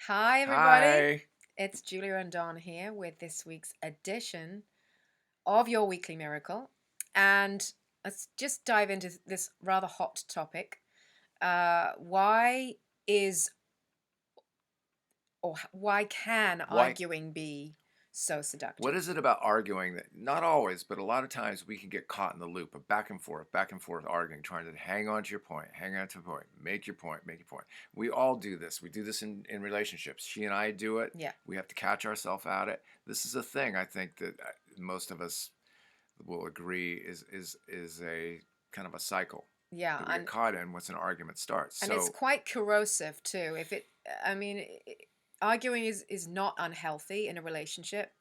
Hi, everybody. Hi. It's Julia and Don here with this week's edition of Your Weekly Miracle. And let's just dive into this rather hot topic. Why is why can Why? arguing be so What seductive? is it about arguing that not always, but a lot of times we can get caught in the loop of back and forth arguing, trying to hang on to your point, hang on to a point, make your point, make your point. We all do this. We do this in relationships. She and I do it. Yeah. We have to catch ourselves at it. This is a thing I think that most of us will agree is a kind of a cycle Yeah. that we get caught in once an argument starts. And it's So quite corrosive too. I mean, arguing is not unhealthy in a relationship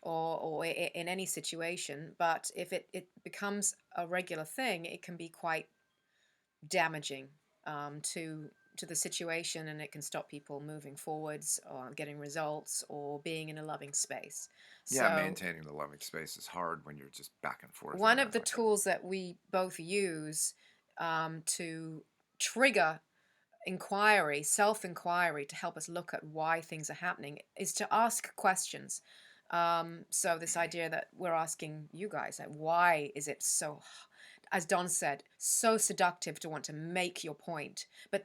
or in any situation, but if it becomes a regular thing, it can be quite damaging to the situation, and it can stop people moving forwards or getting results or being in a loving space. yeah, So maintaining the loving space is hard when you're just back and forth one and of that the like that. tools that we both use to trigger inquiry, self inquiry, to help us look at why things are happening is to ask questions. So, this idea that we're asking you guys, like, why is it so, as Don said, so seductive to want to make your point, but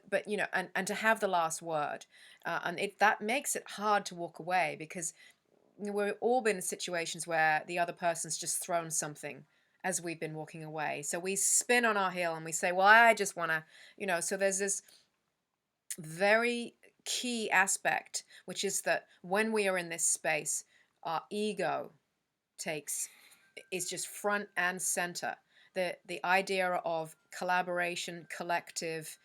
and to have the last word, and it that makes it hard to walk away because we've all been in situations where the other person's just thrown something as we've been walking away. So we spin on our heel and we say, well, I just want to. So there's this very key aspect, which is that when we are in this space, our ego takes is just front and center. The idea of collaboration, collective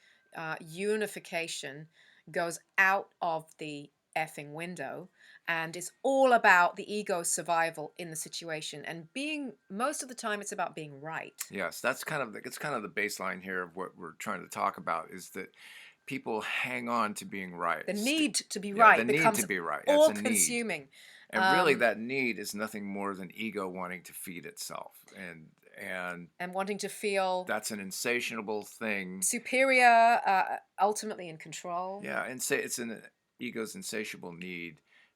unification goes out of the effing window, and it's all about the ego survival in the situation, and being most of the time it's about being right. Yes, it's kind of the baseline here of what we're trying to talk about is that people hang on to being right. The need to be Yeah, the right need becomes to be right. Yeah, it's all a need. consuming. And really um, that need is nothing more than ego wanting to feed itself. And and wanting to feel that's an insatiable thing. superior, ultimately in control. Yeah, and say it's an ego's insatiable need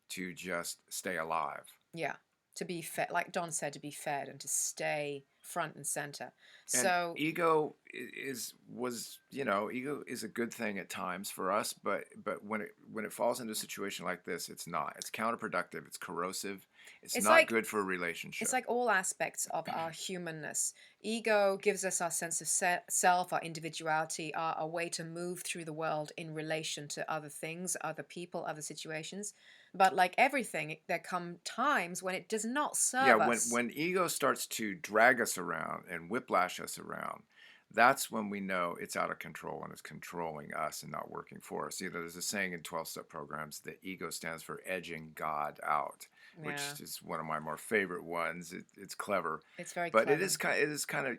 to just stay alive. Yeah, to be fed, like Don said, to be fed and to stay front and center. And So ego ego is a good thing at times for us, but when it falls into a situation like this, it's not. It's counterproductive. It's corrosive. It's it's not like good for a it's relationship. like all aspects of our humanness. Ego gives us our sense of self, our individuality, our way to move through the world in relation to other things, other people, other situations. But like everything, there come times when it does not Yeah, serve when us. when ego starts to drag us around and whiplash us around, that's when we know it's out of control and it's controlling us and not working for us. There's a saying in 12-step programs that ego stands for edging God out, Yeah, which is one of my more favorite ones. It's clever, it's very but clever. it is kind of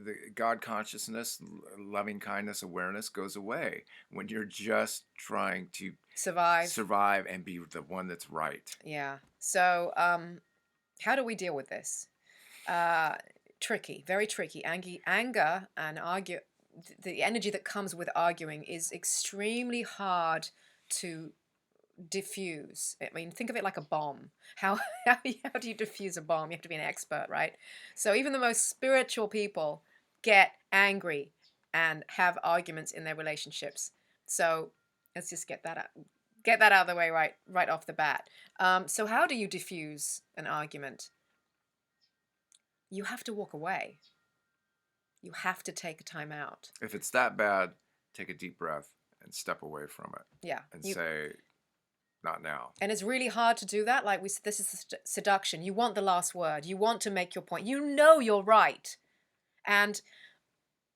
the God consciousness, loving kindness, awareness goes away when you're just trying to Survive. survive and be the one that's right. Yeah. So, how do we deal with this? Uh, Tricky, very tricky. Anger and the energy that comes with arguing is extremely hard to diffuse. I mean, think of it like a bomb. How how do you diffuse a bomb? You have to be an expert, right? So even the most spiritual people get angry and have arguments in their relationships. So let's just get that out of the way right off the bat. So how do you diffuse an argument? You have to walk away. You have to take a time out. If it's that bad, take a deep breath and step away from it Yeah, and you say, not now. and it's really hard to do that. Like we said, this is seduction. You want the last word. You want to make your point. You know you're right. And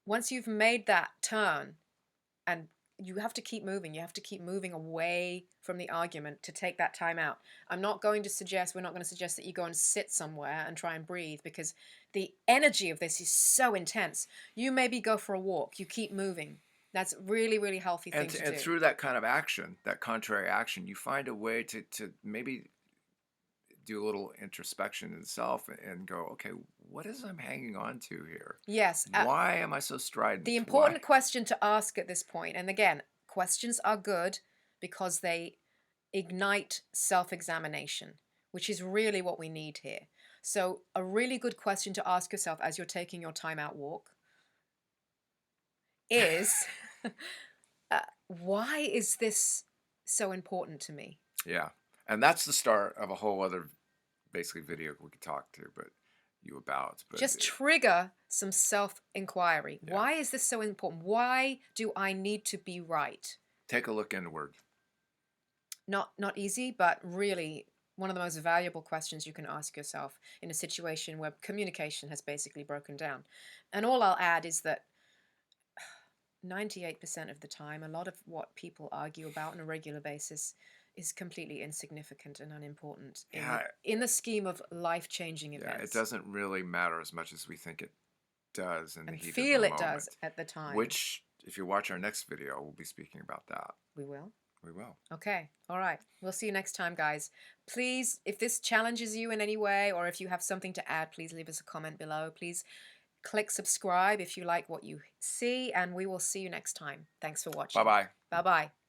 once you've made that turn, and you have to keep moving, you have to keep moving away from the argument to take that time out. We're not going to suggest that you go and sit somewhere and try and breathe, because the energy of this is so intense. You maybe go for a walk, you keep moving. That's really, really healthy thing to And do. through that kind of action, that contrary action, you find a way to maybe do a little introspection in self and go, okay, what is I'm hanging on to here? Yes, Why am I so the strident? Why? important question to ask at this point, and again, questions are good, because they ignite self-examination, which is really what we need here. So a really good question to ask yourself as you're taking your time out walk is, why is this so important to me? Yeah. And that's the start of a whole other basically video we could talk to, but you about. But Just trigger some self-inquiry. yeah, Why is this so important? Why do I need to be right? take a look inward. Not easy, but really one of the most valuable questions you can ask yourself in a situation where communication has basically broken down. And all I'll add is that 98% of the time, a lot of what people argue about on a regular basis is completely insignificant and unimportant Yeah, in the scheme of life-changing yeah, it events. doesn't really matter as much as we think it does in the And heat of the feel it does moment. at the time. Which, if you watch our next video, we'll be speaking about that. We will. We will. Okay. All right. We'll see you next time, guys. Please, if this challenges you in any way, or if you have something to add, please leave us a comment below. Please click subscribe if you like what you see, and we will see you next time. Thanks for watching. Bye-bye. Bye-bye.